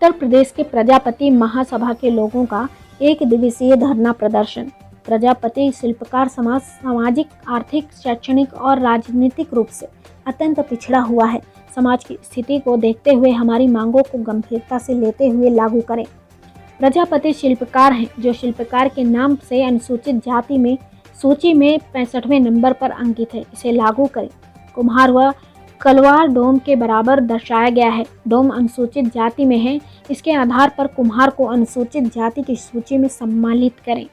उत्तर प्रदेश के प्रजापति महासभा के लोगों का एक दिवसीय धरना प्रदर्शन। प्रजापति शिल्पकार समाज सामाजिक, आर्थिक, शैक्षणिक और राजनीतिक रूप से अत्यंत पिछड़ा हुआ है। समाज की स्थिति को देखते हुए हमारी मांगों को गंभीरता से लेते हुए लागू करें। प्रजापति शिल्पकार हैं जो शिल्पकार के नाम से अनुसूचित जाति में सूची में 65वें नंबर पर अंकित है। इसे लागू करें। कुम्हार व कलवार डोम के बराबर दर्शाया गया है। डोम अनुसूचित जाति में है। इसके आधार पर कुम्हार को अनुसूचित जाति की सूची में सम्मानित करें।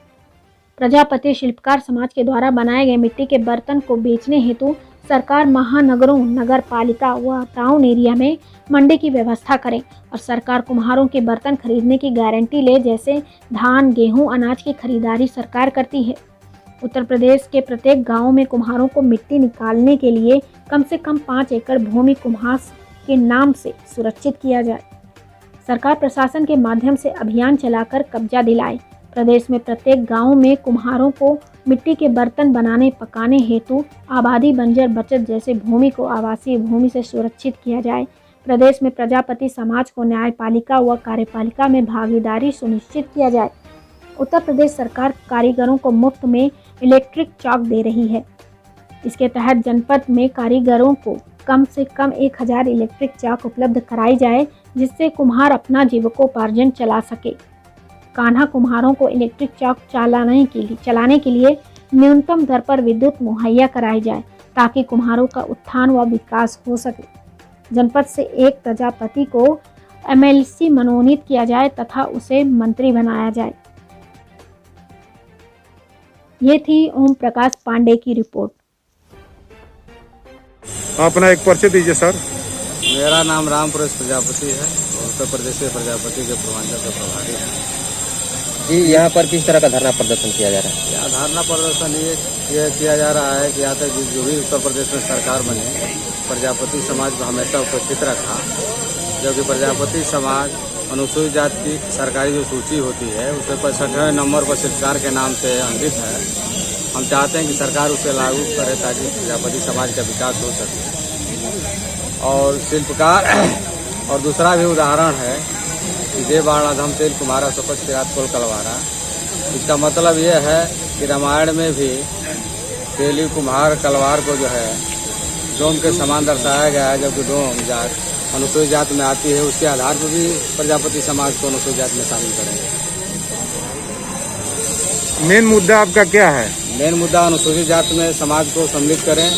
प्रजापति शिल्पकार समाज के द्वारा बनाए गए मिट्टी के बर्तन को बेचने हेतु सरकार महानगरों, नगर पालिका व टाउन एरिया में मंडी की व्यवस्था करें और सरकार कुम्हारों के बर्तन खरीदने की गारंटी ले। जैसे धान, गेहूं, अनाज की खरीदारी सरकार करती है। उत्तर प्रदेश के प्रत्येक गांव में कुम्हारों को मिट्टी निकालने के लिए कम से कम 5 एकड़ भूमि कुम्हार के नाम से सुरक्षित किया जाए। सरकार प्रशासन के माध्यम से अभियान चलाकर कब्जा दिलाए। प्रदेश में प्रत्येक गांव में कुम्हारों को मिट्टी के बर्तन बनाने, पकाने हेतु आबादी, बंजर बचत जैसे भूमि को आवासीय भूमि से सुरक्षित किया जाए। प्रदेश में प्रजापति समाज को न्यायपालिका व कार्यपालिका में भागीदारी सुनिश्चित किया जाए। उत्तर प्रदेश सरकार कारीगरों को मुफ्त में इलेक्ट्रिक चॉक दे रही है। इसके तहत जनपद में कारीगरों को कम से कम 1000 इलेक्ट्रिक चॉक उपलब्ध कराई जाए, जिससे कुम्हार अपना जीविकोपार्जन चला सके। कान्हा कुम्हारों को इलेक्ट्रिक चॉक चलाने के लिए न्यूनतम दर पर विद्युत मुहैया कराई जाए, ताकि कुम्हारों का उत्थान व विकास हो सके। जनपद से एक प्रजापति को MLC मनोनीत किया जाए तथा उसे मंत्री बनाया जाए। ये थी ओम प्रकाश पांडे की रिपोर्ट। अपना एक परिचय दीजिए सर। मेरा नाम रामपुरेश प्रजापति है। उत्तर प्रदेश के प्रजापति के पूर्वांचल का प्रभारी है जी। यहाँ पर किस तरह का धरना प्रदर्शन किया जा रहा है? यहाँ धरना प्रदर्शन ये किया जा रहा है कि यहाँ तक जो भी उत्तर प्रदेश में सरकार बने, प्रजापति समाज को हमेशा उपस्थित रखा। जबकि प्रजापति समाज अनुसूचित जाति की सरकारी जो सूची होती है उसके 65वें नंबर पर शिल्पकार के नाम से अंकित है। हम चाहते हैं कि सरकार उसे लागू करे ताकि प्रजापति समाज का विकास हो सके। और शिल्पकार और दूसरा भी उदाहरण है कि जे बाणाधम तेल कुम्हारा सपच किरात कोल कलवारा। इसका मतलब ये है कि रामायण में भी तेली, कुम्हार, कलवार को जो है डोम के समान दर्शाया गया है, जबकि डोम जात अनुसूचित जात में आती है। उसके आधार पर भी प्रजापति समाज को अनुसूचित जात में शामिल करेंगे। मेन मुद्दा आपका क्या है? मेन मुद्दा अनुसूचित जात में समाज को सम्मिलित करें।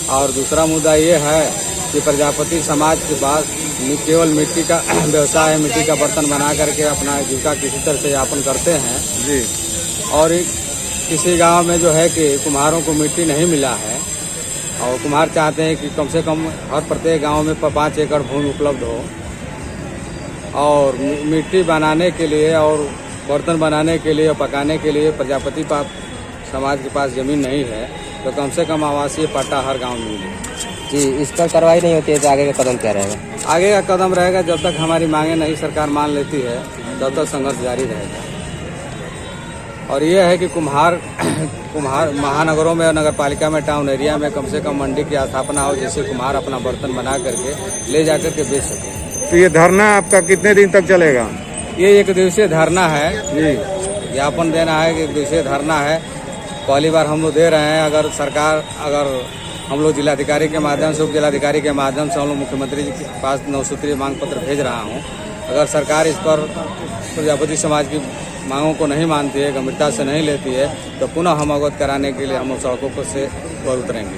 और दूसरा मुद्दा ये है कि प्रजापति समाज के पास केवल मिट्टी का व्यवसाय है, मिट्टी का बर्तन बना करके अपना जीविका किसी तरह से यापन करते हैं जी। और किसी गांव में जो है कि कुम्हारों को मिट्टी नहीं मिला है और कुम्हार चाहते हैं कि कम से कम हर प्रत्येक गांव में 5 एकड़ भूमि उपलब्ध हो और मिट्टी बनाने के लिए और बर्तन बनाने के लिए और पकाने के लिए प्रजापति समाज के पास ज़मीन नहीं है, तो कम से कम आवासीय पट्टा हर गांव में मिले। जी, इस पर कार्रवाई नहीं होती है तो आगे का कदम क्या रहेगा? आगे का कदम रहेगा जब तक हमारी मांगे नहीं सरकार मान लेती है तब तक संघर्ष जारी रहेगा। और ये है कि कुम्हार महानगरों में, नगर पालिका में, टाउन एरिया में कम से कम मंडी की स्थापना हो, जिससे कुम्हार अपना बर्तन बना करके ले जाकर के बेच सके। तो ये धरना आपका कितने दिन तक चलेगा? ये 1 दिवसीय धरना है जी। ज्ञापन देना है कि 1 दिवसीय धरना है। पहली बार हम लोग दे रहे हैं। अगर हम लोग जिलाधिकारी के माध्यम से, उप जिलाधिकारी के माध्यम से हम लोग मुख्यमंत्री जी के पास 9 सूत्रीय मांग पत्र भेज रहा हूँ। अगर सरकार इस पर प्रजापति समाज की मांगों को नहीं मानती है, गंभीरता से नहीं लेती है, तो पुनः हम अवगत कराने के लिए हम सड़कों पर से उतरेंगे।